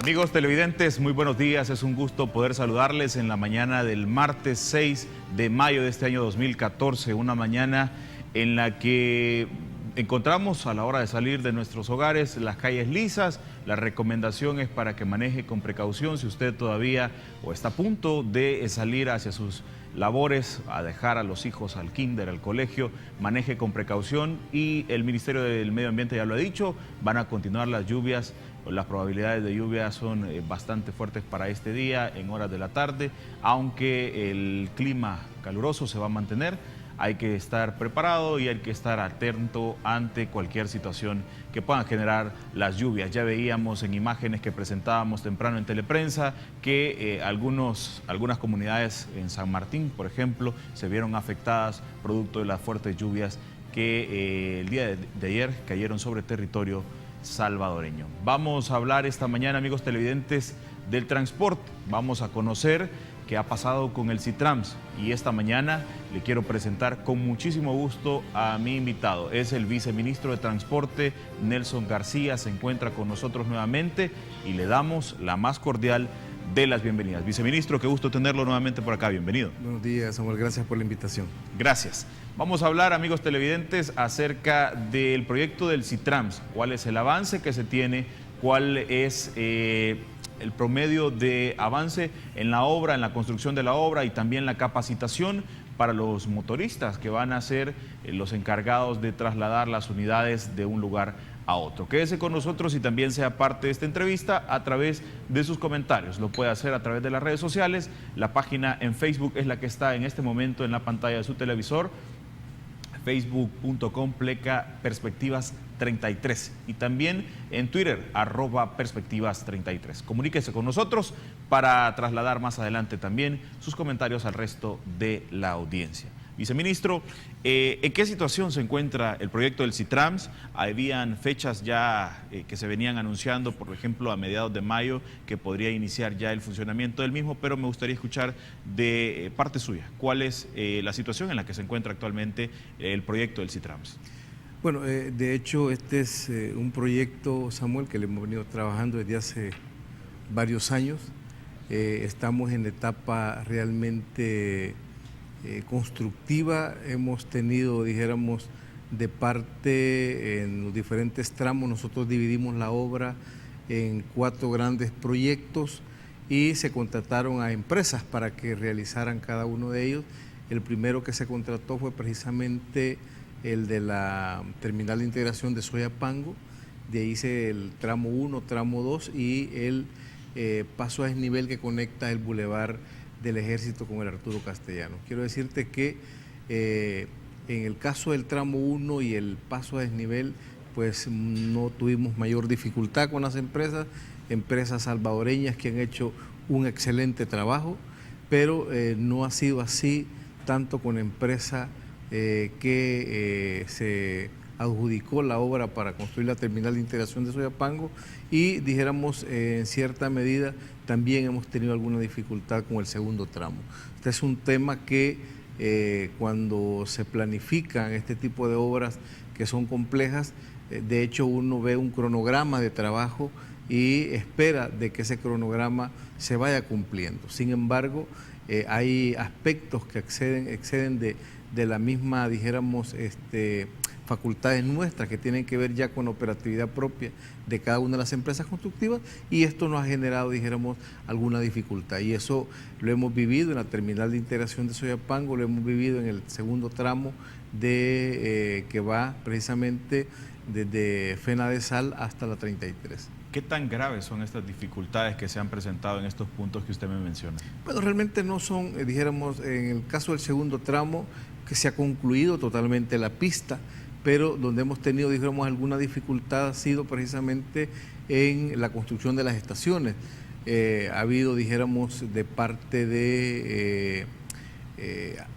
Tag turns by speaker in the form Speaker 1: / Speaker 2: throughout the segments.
Speaker 1: Amigos televidentes, muy buenos días. Es un gusto poder saludarles en la mañana del martes 6 de mayo de este año 2014, una mañana en la que encontramos a la hora de salir de nuestros hogares las calles lisas. La recomendación es para que maneje con precaución. Si usted todavía o está a punto de salir hacia sus labores, a dejar a los hijos al kinder, al colegio, maneje con precaución. Y el Ministerio del Medio Ambiente ya lo ha dicho, van a continuar las lluvias. Las probabilidades de lluvia son bastante fuertes para este día en horas de la tarde, aunque el clima caluroso se va a mantener. Hay que estar preparado y hay que estar atento ante cualquier situación que puedan generar las lluvias. Ya veíamos en imágenes que presentábamos temprano en Teleprensa que algunas comunidades en San Martín, por ejemplo, se vieron afectadas producto de las fuertes lluvias que el día de ayer cayeron sobre territorio salvadoreño. Vamos a hablar esta mañana, amigos televidentes, del transporte. Vamos a conocer qué ha pasado con el Citrams y esta mañana le quiero presentar con muchísimo gusto a mi invitado. Es el viceministro de Transporte, Nelson García. Se encuentra con nosotros nuevamente y le damos la más cordial de las bienvenidas. Viceministro, qué gusto tenerlo nuevamente por acá. Bienvenido.
Speaker 2: Buenos días, Samuel. Gracias por la invitación.
Speaker 1: Gracias. Vamos a hablar, amigos televidentes, acerca del proyecto del Citrams. ¿Cuál es el avance que se tiene? ¿Cuál es el promedio de avance en la obra, en la construcción de la obra y también la capacitación para los motoristas que van a ser los encargados de trasladar las unidades de un lugar a otro? Quédese con nosotros y también sea parte de esta entrevista a través de sus comentarios. Lo puede hacer a través de las redes sociales. La página en Facebook es la que está en este momento en la pantalla de su televisor, facebook.com/perspectivas33 y también en Twitter @perspectivas33. Comuníquese con nosotros para trasladar más adelante también sus comentarios al resto de la audiencia. Viceministro, ¿en qué situación se encuentra el proyecto del Citrams? Habían fechas ya que se venían anunciando, por ejemplo, a mediados de mayo, que podría iniciar ya el funcionamiento del mismo, pero me gustaría escuchar de parte suya, ¿cuál es la situación en la que se encuentra actualmente el proyecto del Citrams?
Speaker 2: Bueno, de hecho, este es un proyecto, Samuel, que le hemos venido trabajando desde hace varios años. Estamos en etapa realmente constructiva. Hemos tenido, dijéramos, de parte en los diferentes tramos. Nosotros dividimos la obra en 4 grandes proyectos y se contrataron a empresas para que realizaran cada uno de ellos. El primero que se contrató fue precisamente el de la terminal de integración de Soyapango. De ahí hice el tramo 1, tramo 2 y el paso a desnivel que conecta el bulevar del Ejército con el Arturo Castellano. Quiero decirte que en el caso del tramo 1 y el paso a desnivel, pues no tuvimos mayor dificultad con las empresas salvadoreñas que han hecho un excelente trabajo, pero no ha sido así tanto con la empresa que se adjudicó la obra para construir la terminal de integración de Soyapango y, dijéramos, en cierta medida también hemos tenido alguna dificultad con el segundo tramo. Este es un tema que cuando se planifican este tipo de obras que son complejas, de hecho uno ve un cronograma de trabajo y espera de que ese cronograma se vaya cumpliendo. Sin embargo, hay aspectos que exceden de la misma, dijéramos, facultades nuestras que tienen que ver ya con la operatividad propia de cada una de las empresas constructivas y esto nos ha generado, dijéramos, alguna dificultad y eso lo hemos vivido en la terminal de integración de Soyapango, lo hemos vivido en el segundo tramo que va precisamente desde Fena de Sal hasta la 33.
Speaker 1: ¿Qué tan graves son estas dificultades que se han presentado en estos puntos que usted me menciona?
Speaker 2: Bueno, realmente no son, dijéramos, en el caso del segundo tramo, que se ha concluido totalmente la pista, pero donde hemos tenido, dijéramos, alguna dificultad ha sido precisamente en la construcción de las estaciones. Ha habido, dijéramos, de parte de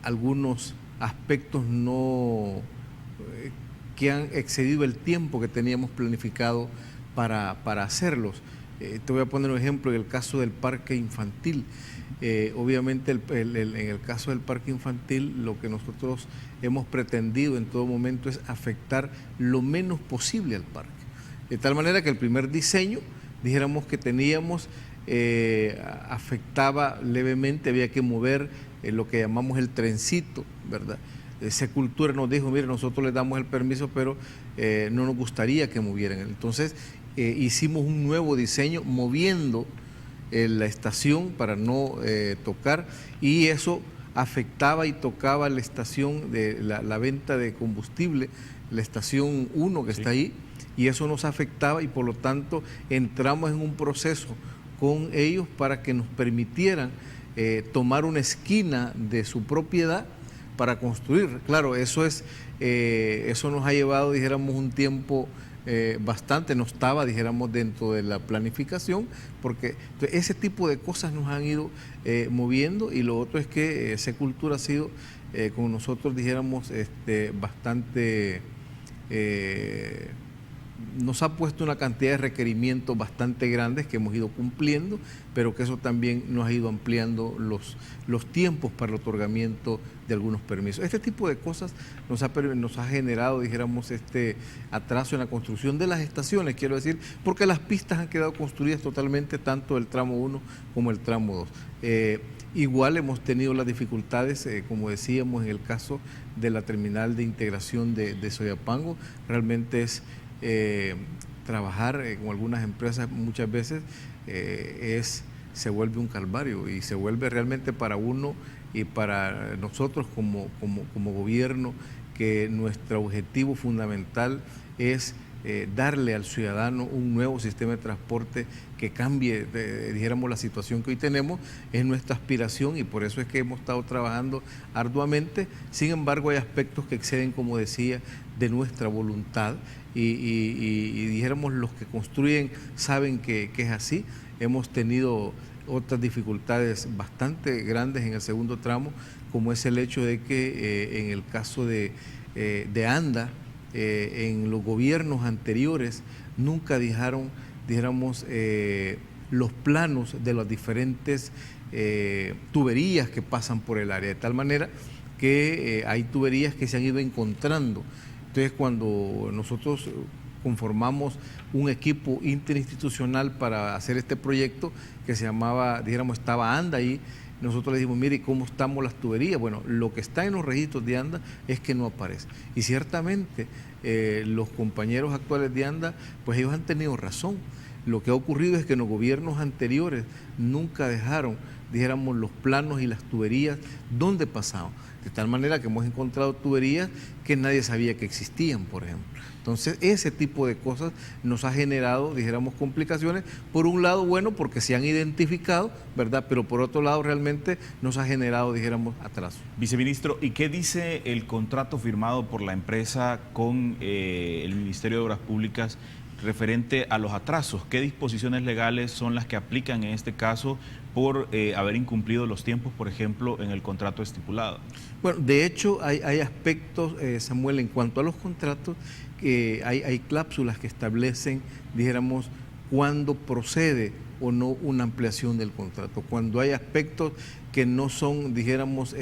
Speaker 2: algunos aspectos que han excedido el tiempo que teníamos planificado para hacerlos. Te voy a poner un ejemplo en el caso del parque infantil. Obviamente en el caso del parque infantil lo que nosotros hemos pretendido en todo momento es afectar lo menos posible al parque. De tal manera que el primer diseño dijéramos que teníamos, afectaba levemente, había que mover lo que llamamos el trencito, ¿verdad? Secultura nos dijo, mire, nosotros les damos el permiso, pero no nos gustaría que movieran. Entonces hicimos un nuevo diseño moviendo la estación para no tocar, y eso afectaba y tocaba la estación de la venta de combustible, la estación 1 que está ahí, y eso nos afectaba, y por lo tanto entramos en un proceso con ellos para que nos permitieran tomar una esquina de su propiedad para construir. Claro, eso nos ha llevado, dijéramos, un tiempo bastante, no estaba, dijéramos, dentro de la planificación, porque ese tipo de cosas nos han ido moviendo, y lo otro es que Secultura ha sido, con nosotros, dijéramos, bastante, nos ha puesto una cantidad de requerimientos bastante grandes que hemos ido cumpliendo, pero que eso también nos ha ido ampliando los tiempos para el otorgamiento de algunos permisos. Este tipo de cosas nos ha generado, dijéramos, atraso en la construcción de las estaciones, quiero decir, porque las pistas han quedado construidas totalmente, tanto el tramo 1 como el tramo 2. Igual hemos tenido las dificultades, como decíamos, en el caso de la terminal de integración de Soyapango. Realmente es trabajar con algunas empresas muchas veces se vuelve un calvario, y se vuelve realmente para uno y para nosotros como gobierno, que nuestro objetivo fundamental es darle al ciudadano un nuevo sistema de transporte que cambie, dijéramos, la situación que hoy tenemos. Es nuestra aspiración, y por eso es que hemos estado trabajando arduamente. Sin embargo, hay aspectos que exceden, como decía, de nuestra voluntad, y dijéramos, los que construyen saben que es así. Hemos tenido otras dificultades bastante grandes en el segundo tramo, como es el hecho de que en el caso de ANDA, en los gobiernos anteriores nunca dejaron, dijéramos, los planos de las diferentes tuberías que pasan por el área, de tal manera que hay tuberías que se han ido encontrando. Entonces, cuando nosotros conformamos un equipo interinstitucional para hacer este proyecto, que se llamaba, dijéramos, estaba ANDA ahí, nosotros le dijimos, mire, ¿cómo estamos las tuberías? Bueno, lo que está en los registros de ANDA es que no aparece. Y ciertamente los compañeros actuales de ANDA, pues ellos han tenido razón. Lo que ha ocurrido es que en los gobiernos anteriores nunca dejaron, dijéramos, los planos y las tuberías donde pasaban. De tal manera que hemos encontrado tuberías que nadie sabía que existían, por ejemplo. Entonces, ese tipo de cosas nos ha generado, dijéramos, complicaciones. Por un lado, bueno, porque se han identificado, ¿verdad? Pero por otro lado, realmente nos ha generado, dijéramos, atraso.
Speaker 1: Viceministro, ¿y qué dice el contrato firmado por la empresa con el Ministerio de Obras Públicas referente a los atrasos? ¿Qué disposiciones legales son las que aplican en este caso por haber incumplido los tiempos, por ejemplo, en el contrato estipulado?
Speaker 2: Bueno, de hecho hay aspectos, Samuel, en cuanto a los contratos, que hay cláusulas que establecen, dijéramos, cuándo procede o no una ampliación del contrato, cuando hay aspectos que no son, dijéramos,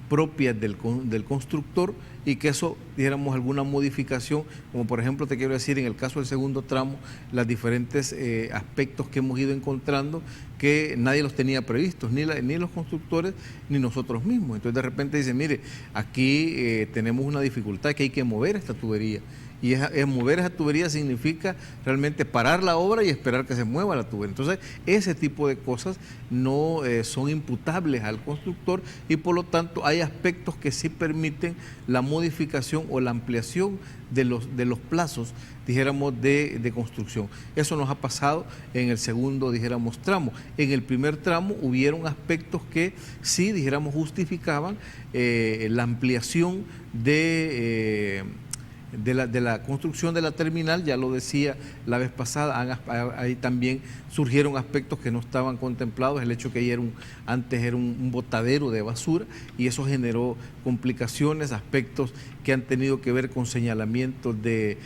Speaker 2: propias del constructor, y que eso, dijéramos, alguna modificación, como por ejemplo, te quiero decir, en el caso del segundo tramo, los diferentes aspectos que hemos ido encontrando que nadie los tenía previstos, ni los constructores ni nosotros mismos. Entonces de repente dicen, mire, aquí tenemos una dificultad, que hay que mover esta tubería. Y mover esa tubería significa realmente parar la obra y esperar que se mueva la tubería. Entonces, ese tipo de cosas no son imputables al constructor, y por lo tanto hay aspectos que sí permiten la modificación o la ampliación de los plazos, dijéramos, de construcción. Eso nos ha pasado en el segundo, dijéramos, tramo. En el primer tramo hubieron aspectos que sí, dijéramos, justificaban la ampliación de la construcción de la terminal. Ya lo decía la vez pasada, ahí también surgieron aspectos que no estaban contemplados, el hecho que ahí antes era un botadero de basura, y eso generó complicaciones, aspectos que han tenido que ver con señalamientos de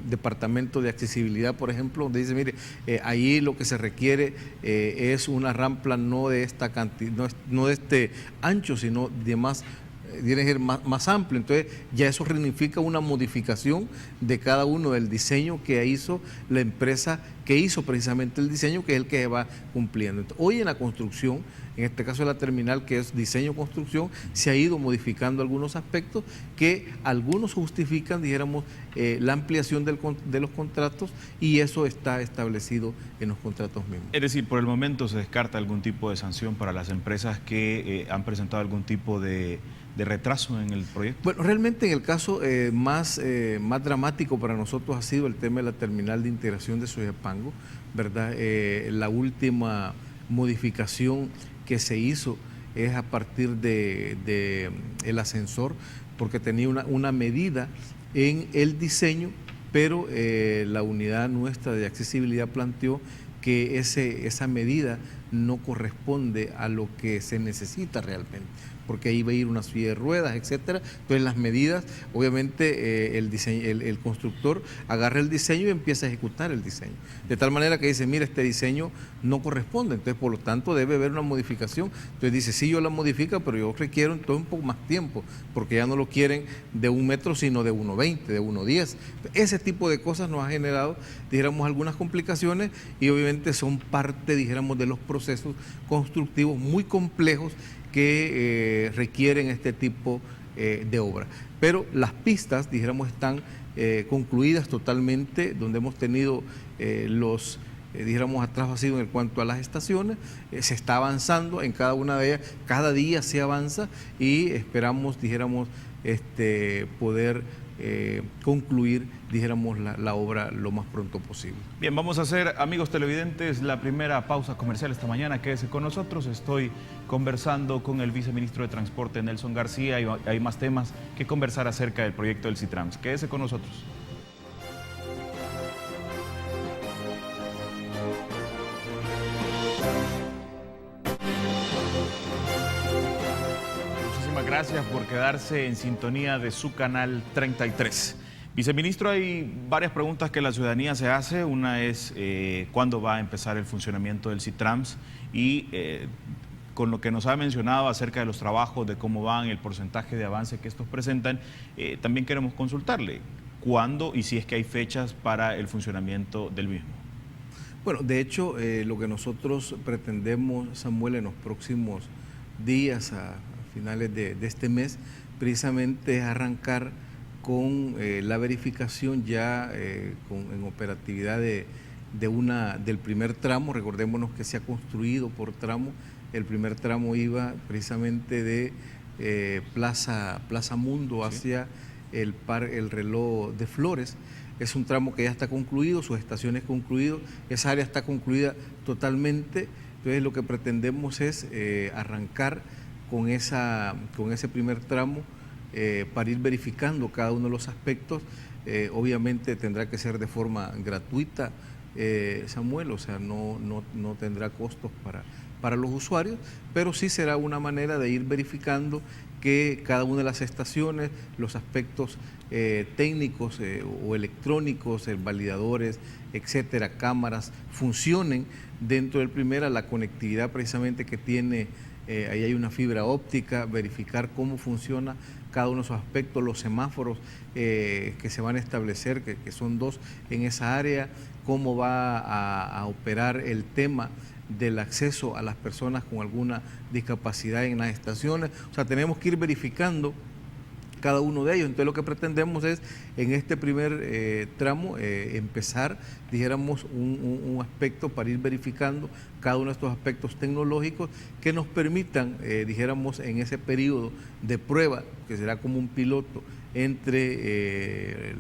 Speaker 2: departamento de accesibilidad, por ejemplo, donde dice, mire, ahí lo que se requiere es una rampa no de esta cantidad, no de este ancho, sino de más tiene que ser más amplio. Entonces ya eso significa una modificación de cada uno del diseño que hizo la empresa que hizo precisamente el diseño, que es el que va cumpliendo. Entonces, hoy en la construcción, en este caso de la terminal, que es diseño-construcción, se ha ido modificando algunos aspectos que algunos justifican, dijéramos, la ampliación de los contratos, y eso está establecido en los contratos mismos.
Speaker 1: Es decir, por el momento se descarta algún tipo de sanción para las empresas que han presentado algún tipo de retraso en el proyecto.
Speaker 2: Bueno, realmente en el caso más dramático para nosotros ha sido el tema de la terminal de integración de Soyapango, ¿verdad? La última modificación que se hizo es a partir de el ascensor, porque tenía una medida en el diseño, pero la unidad nuestra de accesibilidad planteó que esa medida no corresponde a lo que se necesita realmente, porque ahí va a ir una silla de ruedas, etcétera. Entonces las medidas, obviamente el constructor agarra el diseño y empieza a ejecutar el diseño, de tal manera que dice, mira, este diseño no corresponde, entonces por lo tanto debe haber una modificación. Entonces dice, sí, yo la modifico, pero yo requiero entonces un poco más tiempo, porque ya no lo quieren de 1 metro, sino de 1,20, de 1,10. Ese tipo de cosas nos ha generado, dijéramos, algunas complicaciones, y obviamente son parte, dijéramos, de los procesos constructivos muy complejos que requieren este tipo de obra. Pero las pistas, dijéramos, están concluidas totalmente, donde hemos tenido dijéramos, atraso ha sido en cuanto a las estaciones. Se está avanzando en cada una de ellas, cada día se avanza, y esperamos, dijéramos, poder concluir, dijéramos, la obra lo más pronto posible.
Speaker 1: Bien, vamos a hacer, amigos televidentes, la primera pausa comercial esta mañana. Quédese con nosotros. Estoy conversando con el viceministro de Transporte, Nelson García, y hay más temas que conversar acerca del proyecto del Citrams. Quédese con nosotros. Gracias por quedarse en sintonía de su canal 33. Viceministro, hay varias preguntas que la ciudadanía se hace. Una es cuándo va a empezar el funcionamiento del Citrams, y con lo que nos ha mencionado acerca de los trabajos, de cómo van, el porcentaje de avance que estos presentan, también queremos consultarle cuándo y si es que hay fechas para el funcionamiento del mismo.
Speaker 2: Bueno, de hecho, lo que nosotros pretendemos, Samuel, en los próximos días, a finales de este mes, precisamente es arrancar con la verificación ya en operatividad del primer tramo. Recordémonos que se ha construido por tramo. El primer tramo iba precisamente de Plaza Mundo hacia el reloj de Flores. Es un tramo que ya está concluido, sus estaciones concluidas, esa área está concluida totalmente. Entonces lo que pretendemos es arrancar con ese primer tramo para ir verificando cada uno de los aspectos. Obviamente tendrá que ser de forma gratuita, Samuel, o sea, no tendrá costos para los usuarios, pero sí será una manera de ir verificando que cada una de las estaciones, los aspectos técnicos o electrónicos, validadores, etcétera, cámaras, funcionen dentro del primera, la conectividad precisamente que tiene. Ahí hay una fibra óptica, verificar cómo funciona cada uno de esos aspectos, los semáforos que se van a establecer, que son 2 en esa área, cómo va a operar el tema del acceso a las personas con alguna discapacidad en las estaciones. O sea, tenemos que ir verificando cada uno de ellos. Entonces lo que pretendemos es en este primer tramo empezar, dijéramos, un aspecto para ir verificando cada uno de estos aspectos tecnológicos que nos permitan, dijéramos, en ese periodo de prueba, que será como un piloto entre,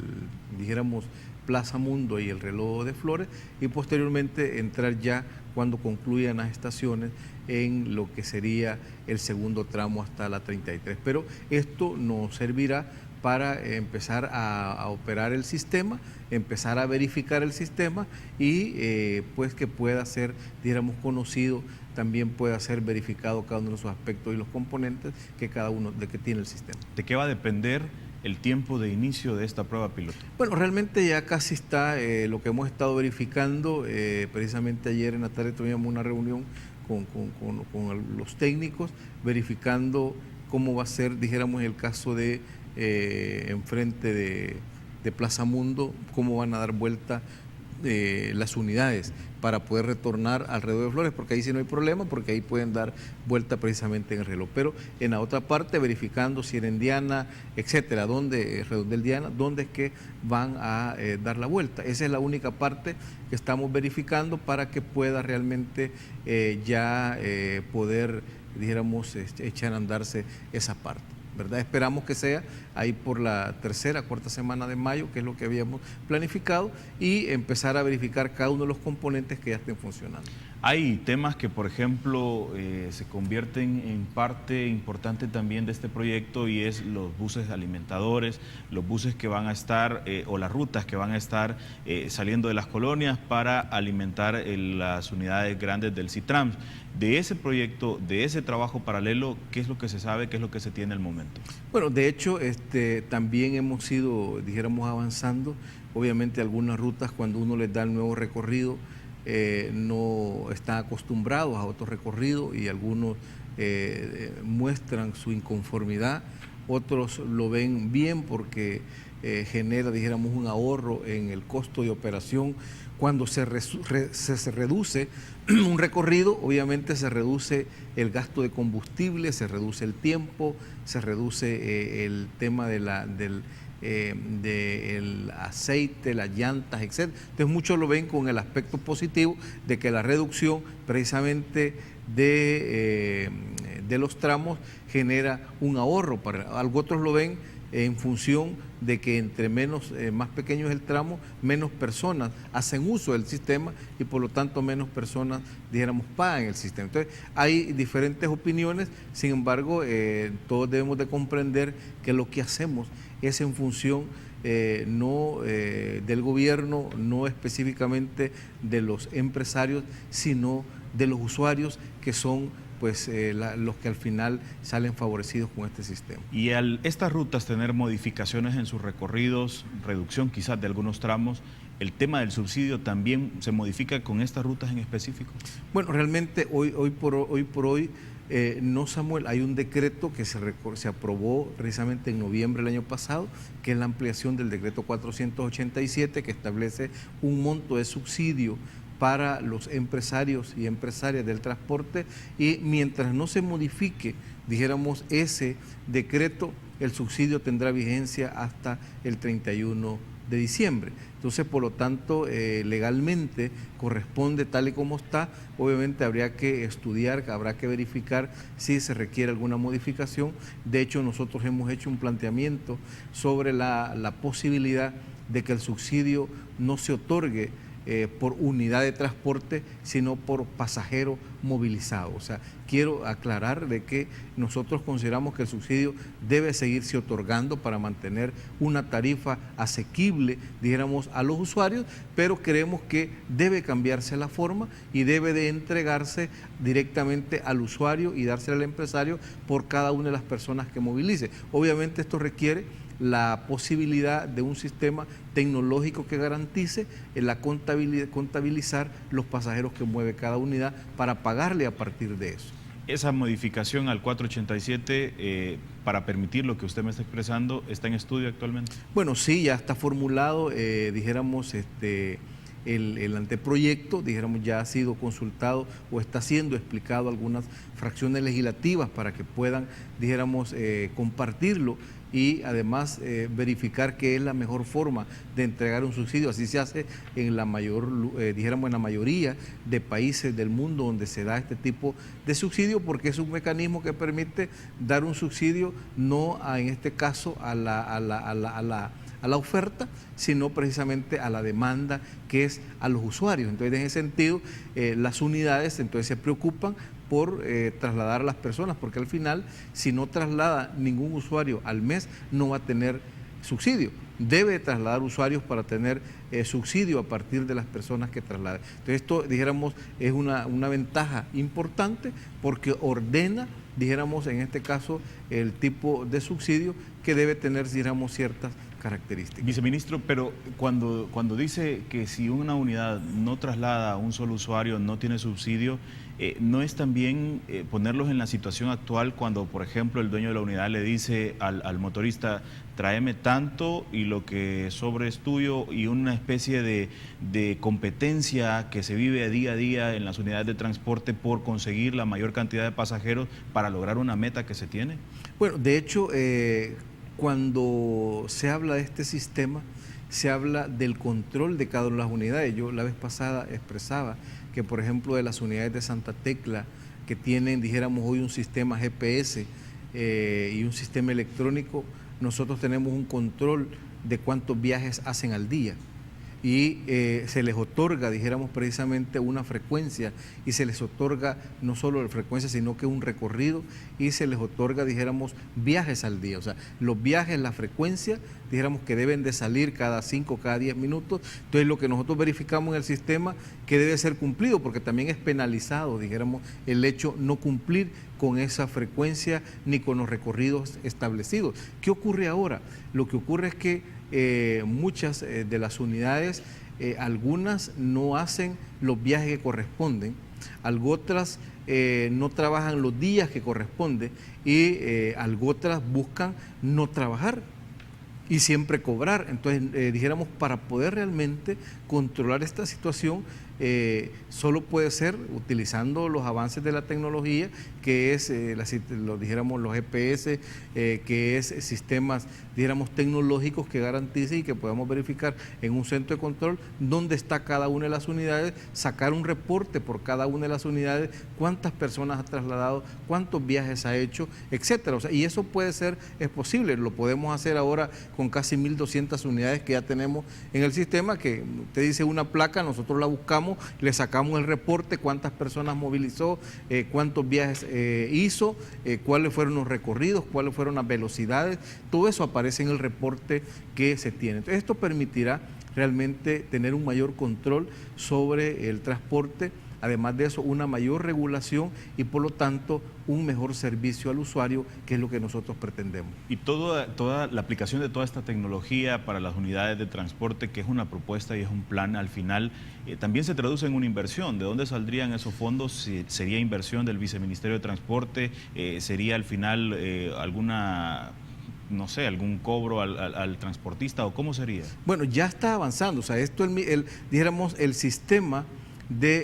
Speaker 2: dijéramos, Plaza Mundo y el reloj de Flores, y posteriormente entrar ya cuando concluyan las estaciones en lo que sería el segundo tramo hasta la 33. Pero esto nos servirá para empezar a operar el sistema, empezar a verificar el sistema y pues que pueda ser, dijéramos, conocido, también pueda ser verificado cada uno de sus aspectos y los componentes que cada uno de que tiene el sistema.
Speaker 1: ¿De qué va a depender el tiempo de inicio de esta prueba piloto?
Speaker 2: Bueno, realmente ya casi está lo que hemos estado verificando. Precisamente ayer en la tarde tuvimos una reunión con los técnicos verificando cómo va a ser, dijéramos, el caso de enfrente de Plaza Mundo, cómo van a dar vuelta las unidades para poder retornar alrededor de Flores, porque ahí sí no hay problema, porque ahí pueden dar vuelta precisamente en el reloj. Pero en la otra parte, verificando si en Diana, etcétera, Redondel Diana, dónde es que van a dar la vuelta. Esa es la única parte que estamos verificando para que pueda realmente ya poder, dijéramos, echar a andarse esa parte, ¿verdad? Esperamos que sea ahí por la tercera, cuarta semana de mayo, que es lo que habíamos planificado, y empezar a verificar cada uno de los componentes que ya estén funcionando.
Speaker 1: Hay temas que, por ejemplo, se convierten en parte importante también de este proyecto, y es los buses alimentadores, los buses que van a estar, o las rutas que van a estar saliendo de las colonias para alimentar las unidades grandes del CITRAMS. De ese proyecto, de ese trabajo paralelo, ¿qué es lo que se sabe, qué es lo que se tiene al momento?
Speaker 2: Bueno, de hecho, también hemos ido, dijéramos, avanzando. Obviamente algunas rutas, cuando uno les da el nuevo recorrido, no están acostumbrados a otro recorrido, y algunos muestran su inconformidad, otros lo ven bien porque genera, dijéramos, un ahorro en el costo de operación. Cuando se reduce un recorrido, obviamente se reduce el gasto de combustible, se reduce el tiempo, se reduce el tema del aceite, las llantas, etc. Entonces muchos lo ven con el aspecto positivo de que la reducción precisamente de los tramos genera un ahorro. Otros lo ven en función de que entre más pequeño es el tramo, menos personas hacen uso del sistema, y por lo tanto menos personas, dijéramos, pagan el sistema. Entonces hay diferentes opiniones, sin embargo, todos debemos de comprender que lo que hacemos es en función no del gobierno, no específicamente de los empresarios, sino de los usuarios, que son pues los que al final salen favorecidos con este sistema.
Speaker 1: Y al estas rutas tener modificaciones en sus recorridos, reducción quizás de algunos tramos, ¿el tema del subsidio también se modifica con estas rutas en específico?
Speaker 2: Bueno, realmente hoy por hoy no, Samuel, hay un decreto que se aprobó precisamente en noviembre del año pasado, que es la ampliación del decreto 487, que establece un monto de subsidio para los empresarios y empresarias del transporte, y mientras no se modifique, dijéramos, ese decreto, el subsidio tendrá vigencia hasta el 31 de diciembre. Entonces, por lo tanto, legalmente corresponde tal y como está. Obviamente habría que estudiar, habrá que verificar si se requiere alguna modificación. De hecho, nosotros hemos hecho un planteamiento sobre la posibilidad de que el subsidio no se otorgue por unidad de transporte, sino por pasajero movilizado. O sea, quiero aclarar de que nosotros consideramos que el subsidio debe seguirse otorgando para mantener una tarifa asequible, dijéramos, a los usuarios, pero creemos que debe cambiarse la forma y debe de entregarse directamente al usuario y dársela al empresario por cada una de las personas que movilice. Obviamente esto requiere la posibilidad de un sistema tecnológico que garantice contabilizar los pasajeros que mueve cada unidad para pagarle a partir de eso.
Speaker 1: Esa modificación al 487 para permitir lo que usted me está expresando, ¿está en estudio actualmente?
Speaker 2: Bueno, sí, ya está formulado, dijéramos, el anteproyecto, dijéramos, ya ha sido consultado o está siendo explicado algunas fracciones legislativas para que puedan, dijéramos, compartirlo, y además verificar qué es la mejor forma de entregar un subsidio. Así se hace en la dijéramos, en la mayoría de países del mundo donde se da este tipo de subsidio, porque es un mecanismo que permite dar un subsidio no en este caso a la oferta, sino precisamente a la demanda, que es a los usuarios. Entonces, en ese sentido, las unidades entonces se preocupan por trasladar a las personas, porque al final, si no traslada ningún usuario al mes, no va a tener subsidio. Debe trasladar usuarios para tener subsidio a partir de las personas que trasladen. Entonces, esto, dijéramos, es una ventaja importante, porque ordena, dijéramos, en este caso, el tipo de subsidio que debe tener, dijéramos, ciertas características.
Speaker 1: Viceministro, pero cuando dice que si una unidad no traslada a un solo usuario, no tiene subsidio, ¿no es también ponerlos en la situación actual cuando, por ejemplo, el dueño de la unidad le dice al motorista, tráeme tanto y lo que sobre es tuyo, y una especie de competencia que se vive día a día en las unidades de transporte por conseguir la mayor cantidad de pasajeros para lograr una meta que se tiene?
Speaker 2: Bueno, de hecho, cuando se habla de este sistema, se habla del control de cada una de las unidades. Yo la vez pasada expresaba que, por ejemplo, de las unidades de Santa Tecla, que tienen, dijéramos hoy, un sistema GPS y un sistema electrónico, nosotros tenemos un control de cuántos viajes hacen al día. Y se les otorga, dijéramos precisamente, una frecuencia, y se les otorga no solo la frecuencia, sino que un recorrido, y se les otorga, dijéramos, viajes al día. O sea, los viajes, la frecuencia, dijéramos que deben de salir cada 5, cada 10 minutos. Entonces, lo que nosotros verificamos en el sistema, que debe ser cumplido, porque también es penalizado, dijéramos, el hecho no cumplir con esa frecuencia ni con los recorridos establecidos. ¿Qué ocurre ahora? Lo que ocurre es que muchas de las unidades, algunas no hacen los viajes que corresponden, algo otras no trabajan los días que corresponden, y algo otras buscan no trabajar y siempre cobrar. Entonces, dijéramos, para poder realmente controlar esta situación, solo puede ser utilizando los avances de la tecnología, que es, dijéramos, los GPS, que es sistemas, dijéramos, tecnológicos que garanticen y que podamos verificar en un centro de control dónde está cada una de las unidades, sacar un reporte por cada una de las unidades, cuántas personas ha trasladado, cuántos viajes ha hecho, etcétera. O sea, y eso puede ser, es posible, lo podemos hacer ahora con casi 1.200 unidades que ya tenemos en el sistema, que usted dice una placa, nosotros la buscamos, le sacamos el reporte, cuántas personas movilizó, cuántos viajes hizo, cuáles fueron los recorridos, cuáles fueron las velocidades, todo eso aparece en el reporte que se tiene. Entonces, esto permitirá realmente tener un mayor control sobre el transporte, además de eso, una mayor regulación y, por lo tanto, un mejor servicio al usuario, que es lo que nosotros pretendemos.
Speaker 1: Y toda la aplicación de toda esta tecnología para las unidades de transporte, que es una propuesta y es un plan, al final también se traduce en una inversión. ¿De dónde saldrían esos fondos? ¿Sería inversión del Viceministerio de Transporte? ¿Sería al final alguna, no sé, algún cobro al transportista, o cómo sería?
Speaker 2: Bueno, ya está avanzando. O sea, esto, dijéramos, el sistema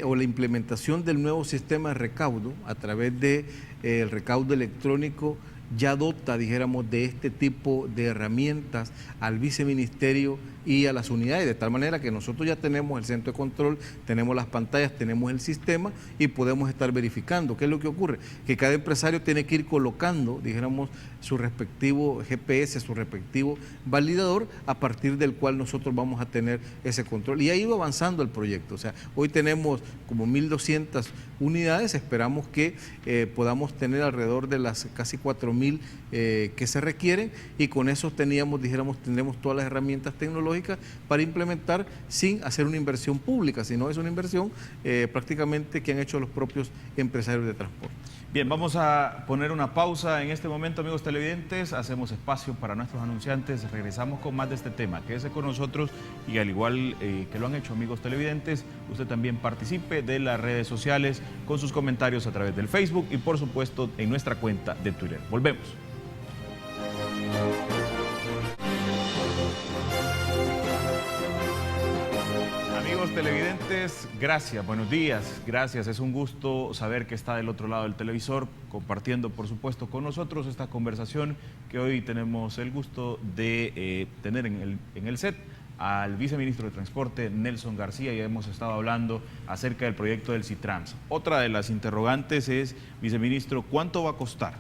Speaker 2: o la implementación del nuevo sistema de recaudo a través de el recaudo electrónico ya dota, dijéramos, de este tipo de herramientas al viceministerio y a las unidades, de tal manera que nosotros ya tenemos el centro de control, tenemos las pantallas, tenemos el sistema y podemos estar verificando. ¿Qué es lo que ocurre? Que cada empresario tiene que ir colocando, dijéramos, su respectivo GPS, su respectivo validador, a partir del cual nosotros vamos a tener ese control. Y ha ido avanzando el proyecto. O sea, hoy tenemos como 1.200 unidades, esperamos que podamos tener alrededor de las casi 4.000 que se requieren, y con eso tendremos todas las herramientas tecnológicas para implementar sin hacer una inversión pública, sino es una inversión prácticamente que han hecho los propios empresarios de transporte.
Speaker 1: Bien, vamos a poner una pausa en este momento, amigos televidentes. Hacemos espacio para nuestros anunciantes. Regresamos con más de este tema. Quédese con nosotros y, al igual que lo han hecho, amigos televidentes, usted también participe de las redes sociales con sus comentarios a través del Facebook y, por supuesto, en nuestra cuenta de Twitter. Volvemos. Amigos televidentes, gracias, buenos días, gracias. Es un gusto saber que está del otro lado del televisor, compartiendo, por supuesto, con nosotros esta conversación que hoy tenemos el gusto de tener en el set al viceministro de Transporte, Nelson García, y hemos estado hablando acerca del proyecto del Citrans. Otra de las interrogantes es, viceministro, ¿cuánto va a costar?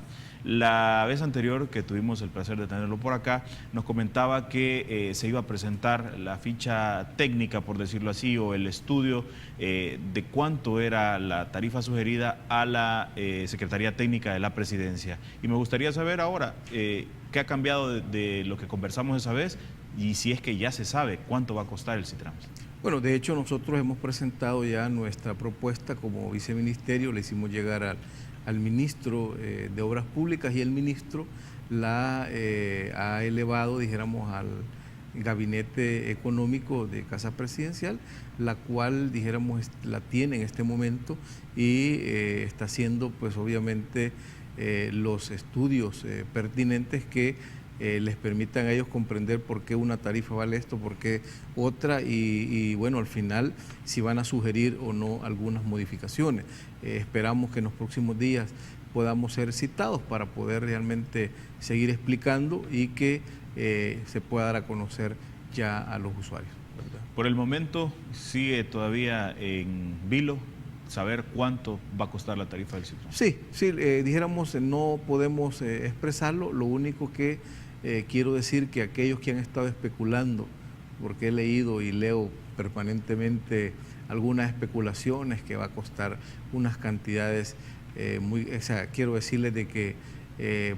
Speaker 1: La vez anterior que tuvimos el placer de tenerlo por acá, nos comentaba que se iba a presentar la ficha técnica, por decirlo así, o el estudio de cuánto era la tarifa sugerida a la Secretaría Técnica de la Presidencia. Y me gustaría saber ahora qué ha cambiado de lo que conversamos esa vez, y si es que ya se sabe cuánto va a costar el Citrans.
Speaker 2: Bueno, de hecho nosotros hemos presentado ya nuestra propuesta como viceministerio, le hicimos llegar al ministro de Obras Públicas, y el ministro la ha elevado, dijéramos, gabinete económico de Casa Presidencial, la cual, dijéramos, la tiene en este momento y está haciendo, pues obviamente, los estudios pertinentes que les permitan a ellos comprender por qué una tarifa vale esto, por qué otra, y bueno, al final si van a sugerir o no algunas modificaciones. Esperamos que en los próximos días podamos ser citados para poder realmente seguir explicando y que se pueda dar a conocer ya a los usuarios, ¿verdad?
Speaker 1: Por el momento sigue todavía en vilo saber cuánto va a costar la tarifa del Citrans.
Speaker 2: Sí, dijéramos, no podemos expresarlo, lo único que quiero decir que aquellos que han estado especulando, porque he leído y leo permanentemente algunas especulaciones que va a costar unas cantidades quiero decirles de que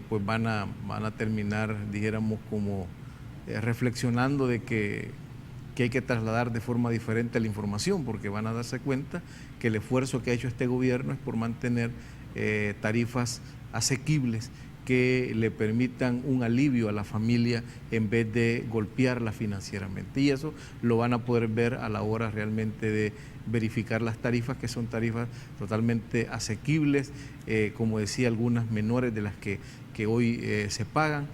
Speaker 2: pues van a terminar, dijéramos, como reflexionando de que hay que trasladar de forma diferente la información, porque van a darse cuenta que el esfuerzo que ha hecho este gobierno es por mantener tarifas asequibles que le permitan un alivio a la familia en vez de golpearla financieramente. Y eso lo van a poder ver a la hora realmente de verificar las tarifas, que son tarifas totalmente asequibles, como decía, algunas menores de las que hoy se pagan,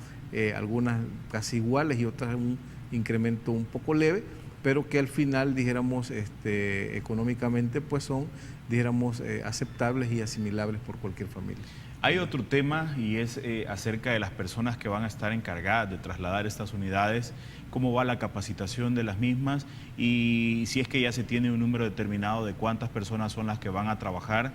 Speaker 2: algunas casi iguales y otras un incremento un poco leve, pero que al final, dijéramos, económicamente, pues son, dijéramos, aceptables y asimilables por cualquier familia.
Speaker 1: Hay otro tema y es acerca de las personas que van a estar encargadas de trasladar estas unidades, cómo va la capacitación de las mismas y si es que ya se tiene un número determinado de cuántas personas son las que van a trabajar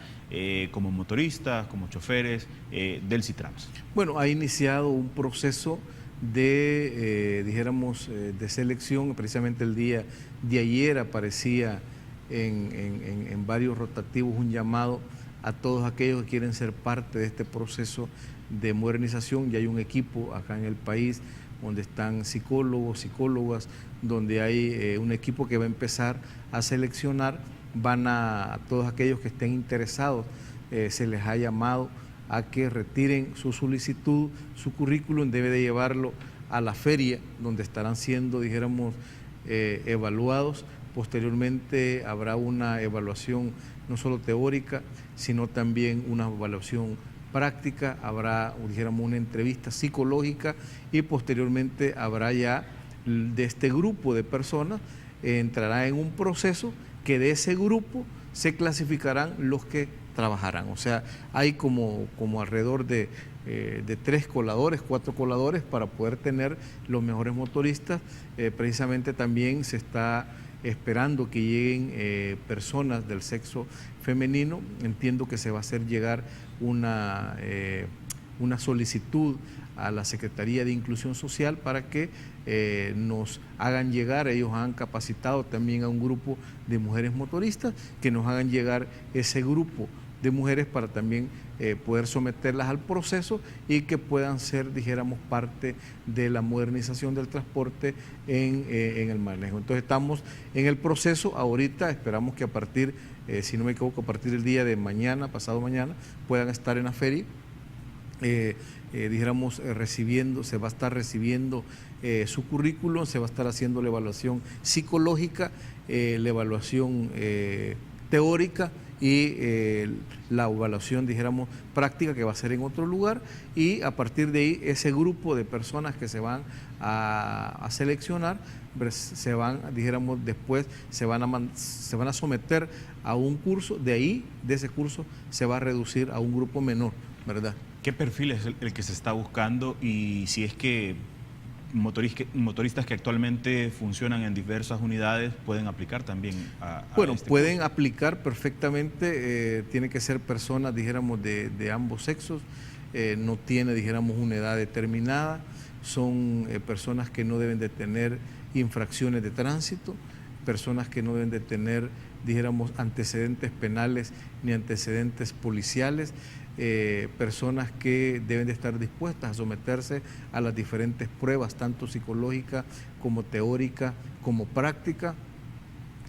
Speaker 1: como motoristas, como choferes del Citrans.
Speaker 2: Bueno, ha iniciado un proceso de, dijéramos, de selección. Precisamente el día de ayer aparecía en varios rotativos un llamado a todos aquellos que quieren ser parte de este proceso de modernización. Ya hay un equipo acá en el país donde están psicólogos, psicólogas, donde hay un equipo que va a empezar a seleccionar. Van a todos aquellos que estén interesados, se les ha llamado a que retiren su solicitud, su currículum, debe de llevarlo a la feria donde estarán siendo, dijéramos, evaluados. Posteriormente habrá una evaluación no solo teórica, sino también una evaluación práctica, habrá, dijéramos, una entrevista psicológica y posteriormente habrá ya de este grupo de personas, entrará en un proceso que de ese grupo se clasificarán los que trabajarán. O sea, hay como alrededor de 3 coladores, 4 coladores para poder tener los mejores motoristas. Precisamente también se está esperando que lleguen personas del sexo femenino. Entiendo que se va a hacer llegar una solicitud a la Secretaría de Inclusión Social para que nos hagan llegar, ellos han capacitado también a un grupo de mujeres motoristas, que nos hagan llegar ese grupo de mujeres para también poder someterlas al proceso y que puedan ser, dijéramos, parte de la modernización del transporte en el manejo. Entonces estamos en el proceso ahorita, esperamos que a partir, si no me equivoco, a partir del día de mañana, pasado mañana, puedan estar en la feria. Dijéramos, se va a estar recibiendo su currículum, se va a estar haciendo la evaluación psicológica, la evaluación teórica y la evaluación, dijéramos, práctica, que va a ser en otro lugar, y a partir de ahí ese grupo de personas que se van a seleccionar, se van, dijéramos, después se van a someter a un curso, de ese curso se va a reducir a un grupo menor, ¿verdad?
Speaker 1: ¿Qué perfil es el que se está buscando y si es que motoristas que actualmente funcionan en diversas unidades pueden aplicar también
Speaker 2: Bueno,
Speaker 1: este
Speaker 2: pueden
Speaker 1: curso?
Speaker 2: aplicar perfectamente, tiene que ser personas, dijéramos, de ambos sexos, no tiene, dijéramos, una edad determinada, son personas que no deben de tener infracciones de tránsito, personas que no deben de tener, dijéramos, antecedentes penales ni antecedentes policiales, personas que deben de estar dispuestas a someterse a las diferentes pruebas, tanto psicológica como teórica como práctica,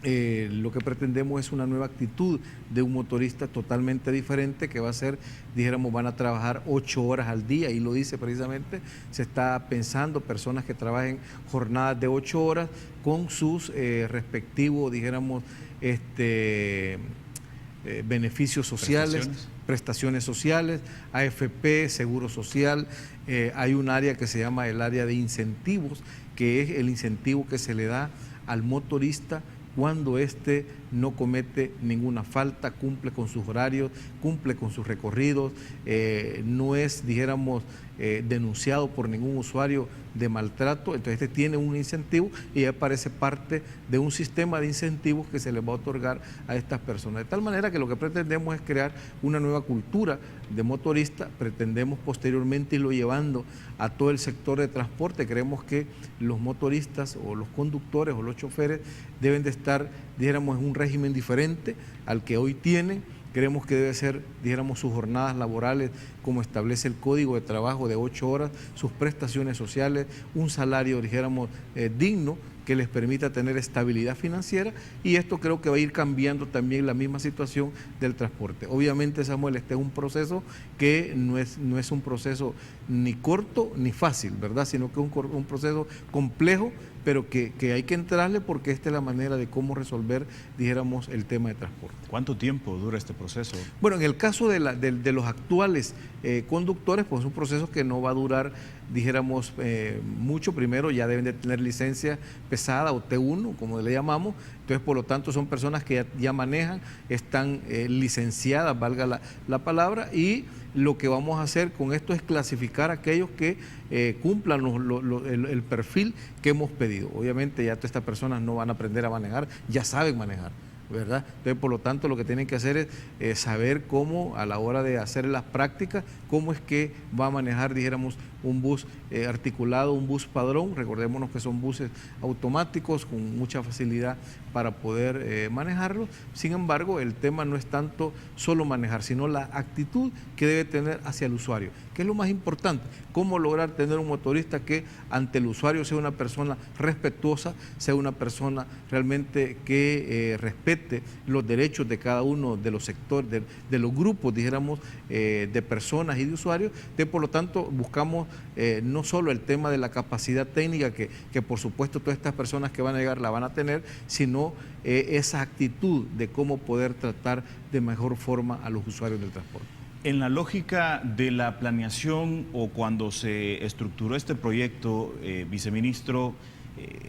Speaker 2: lo que pretendemos es una nueva actitud de un motorista totalmente diferente que va a ser, dijéramos, van a trabajar 8 horas al día, y lo dice precisamente, se está pensando personas que trabajen jornadas de 8 horas con sus respectivos, dijéramos, beneficios sociales, prestaciones sociales, AFP, seguro social. Hay un área que se llama el área de incentivos, que es el incentivo que se le da al motorista cuando éste no comete ninguna falta, cumple con sus horarios, cumple con sus recorridos, no es, dijéramos, denunciado por ningún usuario de maltrato. Entonces este tiene un incentivo y ya parece parte de un sistema de incentivos que se les va a otorgar a estas personas. De tal manera que lo que pretendemos es crear una nueva cultura de motorista, pretendemos posteriormente irlo llevando a todo el sector de transporte. Creemos que los motoristas o los conductores o los choferes deben de estar, dijéramos, en un régimen diferente al que hoy tienen. Creemos que debe ser, dijéramos, sus jornadas laborales como establece el Código de Trabajo de 8 horas, sus prestaciones sociales, un salario, dijéramos, digno, que les permita tener estabilidad financiera, y esto creo que va a ir cambiando también la misma situación del transporte. Obviamente, Samuel, este es un proceso que no es un proceso ni corto ni fácil, ¿verdad? Sino que es un proceso complejo, pero que hay que entrarle porque esta es la manera de cómo resolver, dijéramos, el tema de transporte.
Speaker 1: ¿Cuánto tiempo dura este proceso?
Speaker 2: Bueno, en el caso de los actuales conductores, pues es un proceso que no va a durar, dijéramos, mucho. Primero ya deben de tener licencia pesada o T1, como le llamamos. Entonces, por lo tanto, son personas que ya manejan, están licenciadas, valga la palabra, y lo que vamos a hacer con esto es clasificar a aquellos que cumplan el perfil que hemos pedido. Obviamente ya todas estas personas no van a aprender a manejar, ya saben manejar, ¿verdad? Entonces, por lo tanto, lo que tienen que hacer es saber cómo, a la hora de hacer las prácticas, cómo es que va a manejar, dijéramos, un bus articulado, un bus padrón. Recordémonos que son buses automáticos con mucha facilidad para poder manejarlos. Sin embargo, el tema no es tanto solo manejar, sino la actitud que debe tener hacia el usuario, que es lo más importante. Cómo lograr tener un motorista que ante el usuario sea una persona respetuosa, sea una persona realmente que respete los derechos de cada uno de los sectores, de los grupos, dijéramos, de personas y de usuarios. Entonces, por lo tanto, buscamos no solo el tema de la capacidad técnica, que por supuesto todas estas personas que van a llegar la van a tener, sino esa actitud de cómo poder tratar de mejor forma a los usuarios del transporte.
Speaker 1: En la lógica de la planeación o cuando se estructuró este proyecto, viceministro,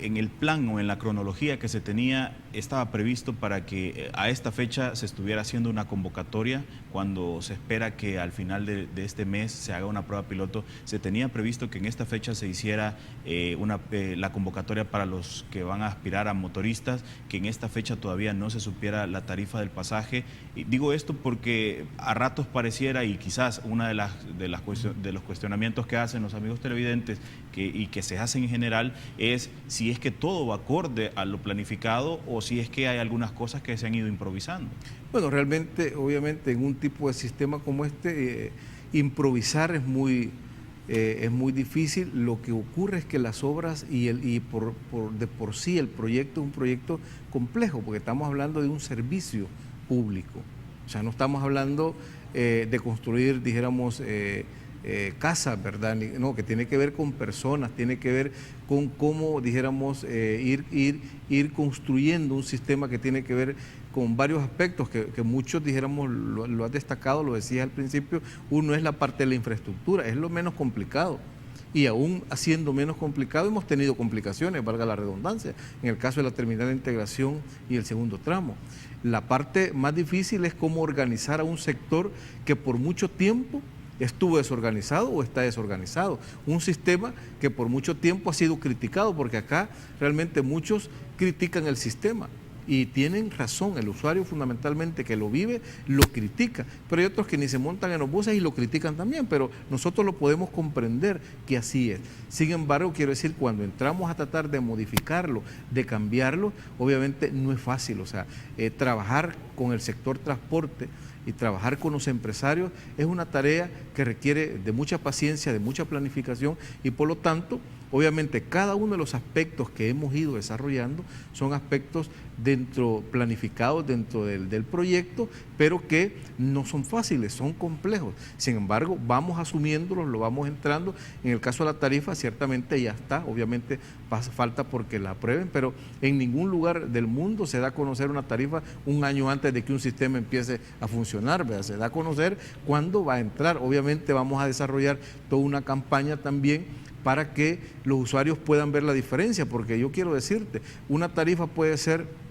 Speaker 1: en el plan o en la cronología que se tenía, estaba previsto para que a esta fecha se estuviera haciendo una convocatoria, cuando se espera que al final de este mes se haga una prueba piloto. Se tenía previsto que en esta fecha se hiciera la convocatoria para los que van a aspirar a motoristas, que en esta fecha todavía no se supiera la tarifa del pasaje. Y digo esto porque a ratos pareciera, y quizás una de los cuestionamientos que hacen los amigos televidentes y que se hacen en general es si es que todo va acorde a lo planificado o si es que hay algunas cosas que se han ido improvisando.
Speaker 2: Bueno, realmente, obviamente, en un tipo de sistema como este, improvisar es muy difícil. Lo que ocurre es que las obras de por sí el proyecto es un proyecto complejo, porque estamos hablando de un servicio público. O sea, no estamos hablando de construir, dijéramos, casas, ¿verdad? No, que tiene que ver con personas, tiene que ver con cómo, dijéramos, ir construyendo un sistema que tiene que ver con varios aspectos que muchos, dijéramos, lo has destacado, lo decías al principio. Uno es la parte de la infraestructura, es lo menos complicado. Y aún haciendo menos complicado hemos tenido complicaciones, valga la redundancia, en el caso de la terminal de integración y el segundo tramo. La parte más difícil es cómo organizar a un sector que por mucho tiempo estuvo desorganizado o está desorganizado. Un sistema que por mucho tiempo ha sido criticado, porque acá realmente muchos critican el sistema. Y tienen razón, el usuario fundamentalmente que lo vive, lo critica, pero hay otros que ni se montan en los buses y lo critican también, pero nosotros lo podemos comprender que así es. Sin embargo, quiero decir, cuando entramos a tratar de modificarlo, de cambiarlo, obviamente no es fácil. O sea, trabajar con el sector transporte y trabajar con los empresarios es una tarea que requiere de mucha paciencia, de mucha planificación y por lo tanto, obviamente cada uno de los aspectos que hemos ido desarrollando son aspectos planificados dentro del proyecto, pero que no son fáciles, son complejos. Sin embargo, vamos asumiéndolos, lo vamos entrando. En el caso de la tarifa, ciertamente ya está, obviamente falta porque la aprueben, pero en ningún lugar del mundo se da a conocer una tarifa un año antes de que un sistema empiece a funcionar, ¿verdad? Se da a conocer cuándo va a entrar. Obviamente vamos a desarrollar toda una campaña también para que los usuarios puedan ver la diferencia, porque yo quiero decirte, una tarifa puede ser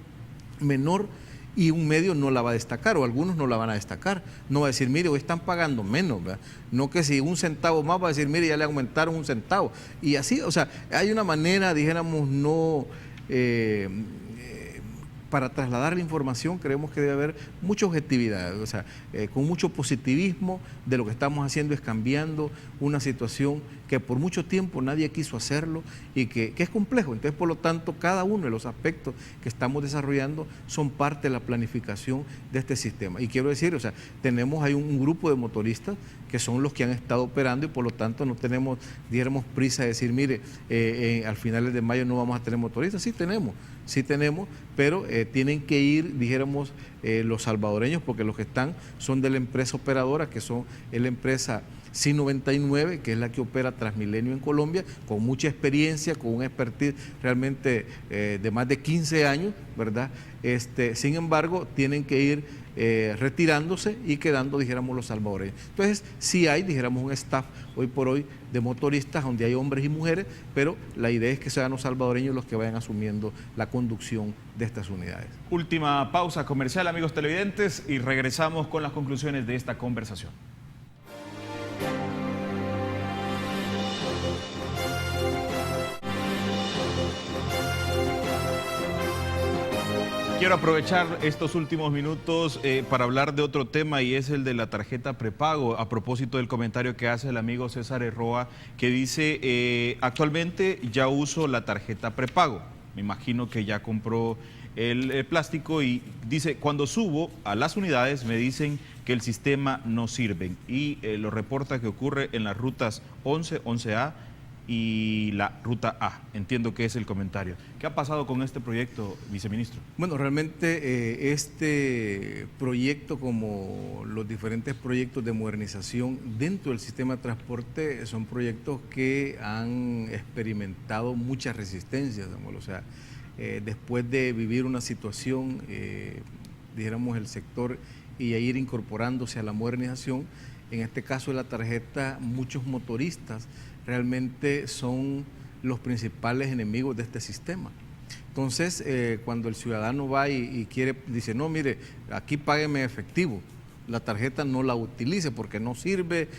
Speaker 2: menor y un medio no la va a destacar, o algunos no la van a destacar. No va a decir, mire, hoy están pagando menos, ¿verdad? No que si un centavo más va a decir, mire, ya le aumentaron un centavo. Y así, o sea, hay una manera, dijéramos, no... para trasladar la información creemos que debe haber mucha objetividad, o sea, con mucho positivismo de lo que estamos haciendo es cambiando una situación que por mucho tiempo nadie quiso hacerlo y que es complejo. Entonces, por lo tanto, cada uno de los aspectos que estamos desarrollando son parte de la planificación de este sistema. Y quiero decir, o sea, tenemos ahí un grupo de motoristas que son los que han estado operando y por lo tanto no tenemos, dijéramos, prisa de decir, mire, al finales de mayo no vamos a tener motoristas. Sí tenemos, pero tienen que ir, dijéramos, los salvadoreños, porque los que están son de la empresa operadora, que son la empresa C99, que es la que opera Transmilenio en Colombia, con mucha experiencia, con un expertise realmente de más de 15 años, ¿verdad? Sin embargo, tienen que ir retirándose y quedando, dijéramos, los salvadoreños. Entonces, sí hay, dijéramos, un staff hoy por hoy de motoristas donde hay hombres y mujeres, pero la idea es que sean los salvadoreños los que vayan asumiendo la conducción de estas unidades.
Speaker 1: Última pausa comercial, amigos televidentes, y regresamos con las conclusiones de esta conversación. Quiero aprovechar estos últimos minutos para hablar de otro tema y es el de la tarjeta prepago, a propósito del comentario que hace el amigo César Erroa, que dice, actualmente ya uso la tarjeta prepago, me imagino que ya compró el plástico y dice, cuando subo a las unidades me dicen que el sistema no sirve y lo reporta que ocurre en las rutas 11, 11A, y la ruta A. Entiendo que es el comentario. ¿Qué ha pasado con este proyecto, viceministro?
Speaker 2: Bueno, realmente este proyecto, como los diferentes proyectos de modernización dentro del sistema de transporte, son proyectos que han experimentado mucha resistencia, o sea, después de vivir una situación, dijéramos, el sector y a ir incorporándose a la modernización, en este caso de la tarjeta, muchos motoristas realmente son los enemigos de este sistema. Entonces, cuando el ciudadano va y dice, no, mire, aquí págueme efectivo, la tarjeta no la utilice porque no sirve,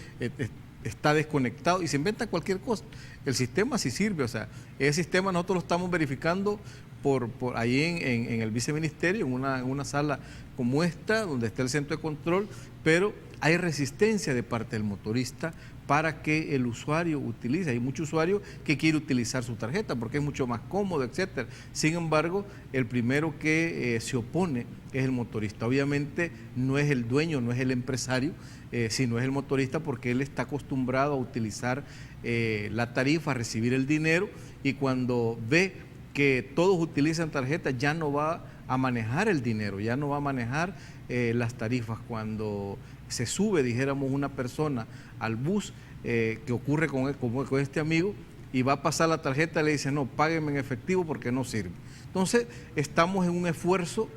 Speaker 2: está desconectado y se inventa cualquier cosa. El sistema sí sirve, o sea, ese sistema nosotros lo estamos verificando por ahí en el viceministerio, en una sala como esta, donde está el centro de control, pero hay resistencia de parte del motorista para que el usuario utilice. Hay mucho usuario que quiere utilizar su tarjeta porque es mucho más cómodo, etcétera. Sin embargo, el primero que se opone es el motorista. Obviamente no es el dueño, no es el empresario, sino es el motorista porque él está acostumbrado a utilizar la tarifa, a recibir el dinero y cuando ve que todos utilizan tarjeta ya no va a manejar el dinero, ya no va a manejar las tarifas. Cuando se sube, dijéramos, una persona al bus, que ocurre con este amigo, y va a pasar la tarjeta, le dice, no, págueme en efectivo porque no sirve. Entonces, estamos en un esfuerzo,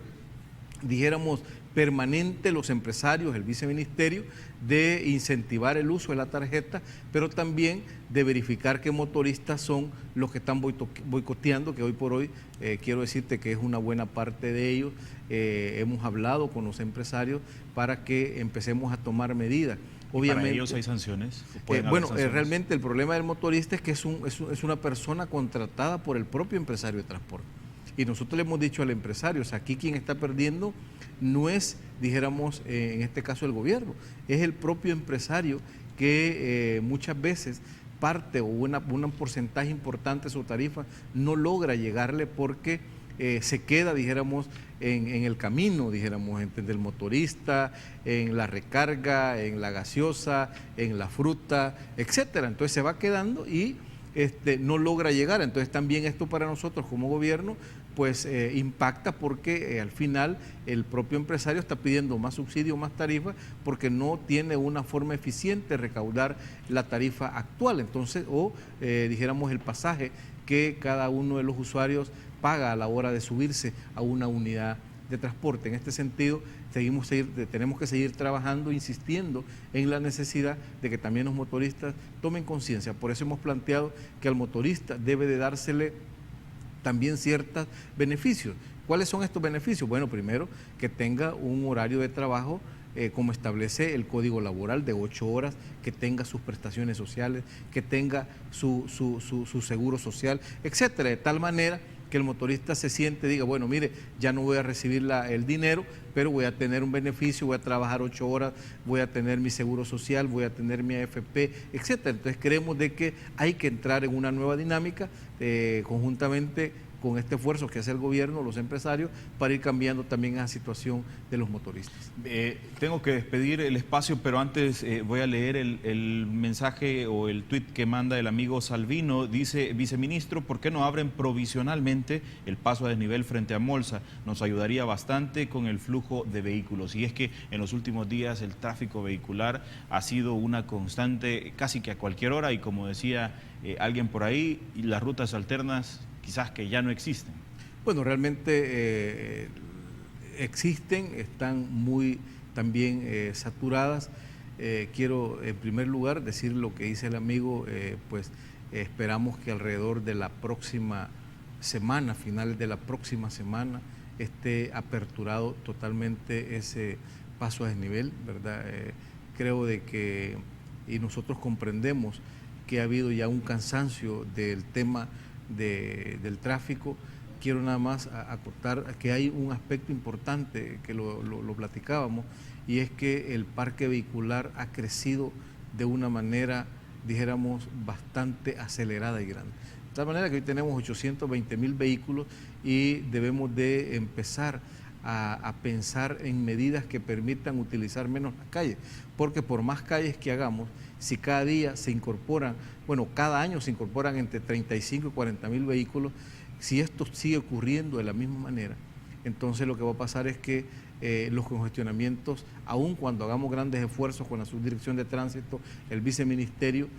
Speaker 2: dijéramos, permanente, los empresarios, el viceministerio, de incentivar el uso de la tarjeta, pero también de verificar qué motoristas son los que están boicoteando, que hoy por hoy quiero decirte que es una buena parte de ellos. Hemos hablado con los empresarios para que empecemos a tomar medidas.
Speaker 1: Obviamente, ¿para ellos hay sanciones?
Speaker 2: Sanciones? Realmente el problema del motorista es que es una persona contratada por el propio empresario de transporte. Y nosotros le hemos dicho al empresario, o sea, aquí quien está perdiendo no es, dijéramos, en este caso el gobierno, es el propio empresario que muchas veces parte o un porcentaje importante de su tarifa no logra llegarle porque se queda, dijéramos, en el camino, dijéramos, del motorista, en la recarga, en la gaseosa, en la fruta, etcétera. Entonces se va quedando y no logra llegar. Entonces también esto para nosotros como gobierno pues impacta porque al final el propio empresario está pidiendo más subsidio, más tarifa, porque no tiene una forma eficiente de recaudar la tarifa actual. Entonces, dijéramos el pasaje que cada uno de los usuarios paga a la hora de subirse a una unidad de transporte. En este sentido, tenemos que seguir trabajando, insistiendo en la necesidad de que también los motoristas tomen conciencia. Por eso hemos planteado que al motorista debe de dársele también ciertos beneficios. ¿Cuáles son estos beneficios? Bueno, primero, que tenga un horario de trabajo como establece el Código Laboral de 8 horas, que tenga sus prestaciones sociales, que tenga su seguro social, etcétera, de tal manera que el motorista se siente, diga, bueno, mire, ya no voy a recibir el dinero, pero voy a tener un beneficio, voy a trabajar 8 horas, voy a tener mi seguro social, voy a tener mi AFP, etcétera. Entonces creemos de que hay que entrar en una nueva dinámica conjuntamente con este esfuerzo que hace el gobierno, los empresarios, para ir cambiando también esa situación de los motoristas.
Speaker 1: Tengo que despedir el espacio, pero antes voy a leer el mensaje o el tuit que manda el amigo Salvino. Dice: viceministro, ¿por qué no abren provisionalmente el paso a desnivel frente a Molsa? Nos ayudaría bastante con el flujo de vehículos. Y es que en los últimos días el tráfico vehicular ha sido una constante casi que a cualquier hora, y como decía alguien por ahí, las rutas alternas quizás que ya no existen.
Speaker 2: Bueno, realmente existen, están muy también saturadas. Quiero en primer lugar decir lo que dice el amigo, pues esperamos que alrededor de la próxima semana, finales de la próxima semana, esté aperturado totalmente ese paso a desnivel, ¿verdad? Creo de que, y nosotros comprendemos que ha habido ya un cansancio del tema del tráfico. Quiero nada más acotar que hay un aspecto importante que lo platicábamos, y es que el parque vehicular ha crecido de una manera, dijéramos, bastante acelerada y grande. De tal manera que hoy tenemos 820,000 vehículos y debemos de empezar a pensar en medidas que permitan utilizar menos las calles, porque por más calles que hagamos, si cada día se incorporan, bueno, cada año se incorporan entre 35 y 40,000 vehículos, si esto sigue ocurriendo de la misma manera, entonces lo que va a pasar es que los congestionamientos, aun cuando hagamos grandes esfuerzos con la Subdirección de Tránsito, el viceministerio,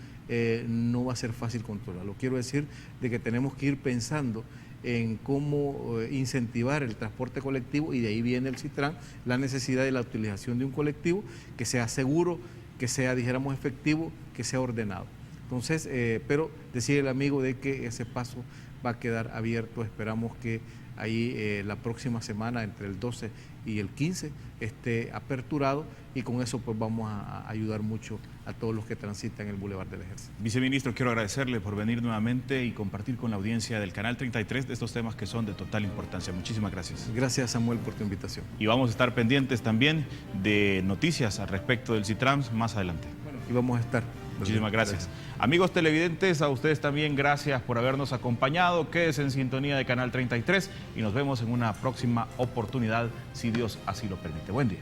Speaker 2: no va a ser fácil controlarlo. Quiero decir de que tenemos que ir pensando en cómo incentivar el transporte colectivo, y de ahí viene el Citran, la necesidad de la utilización de un colectivo que sea seguro, que sea, dijéramos, efectivo, que sea ordenado. Entonces, pero decía el amigo de que ese paso va a quedar abierto. Esperamos que ahí la próxima semana, entre el 12 y el 15, esté aperturado, y con eso pues vamos a ayudar mucho a todos los que transitan el Boulevard del Ejército.
Speaker 1: Viceministro, quiero agradecerle por venir nuevamente y compartir con la audiencia del Canal 33 de estos temas que son de total importancia. Muchísimas gracias.
Speaker 2: Gracias, Samuel, por tu invitación.
Speaker 1: Y vamos a estar pendientes también de noticias al respecto del Citrans más adelante.
Speaker 2: Bueno, aquí vamos a estar.
Speaker 1: Muchísimas gracias. Amigos televidentes, a ustedes también gracias por habernos acompañado. Quédense en sintonía de Canal 33 y nos vemos en una próxima oportunidad, si Dios así lo permite. Buen día.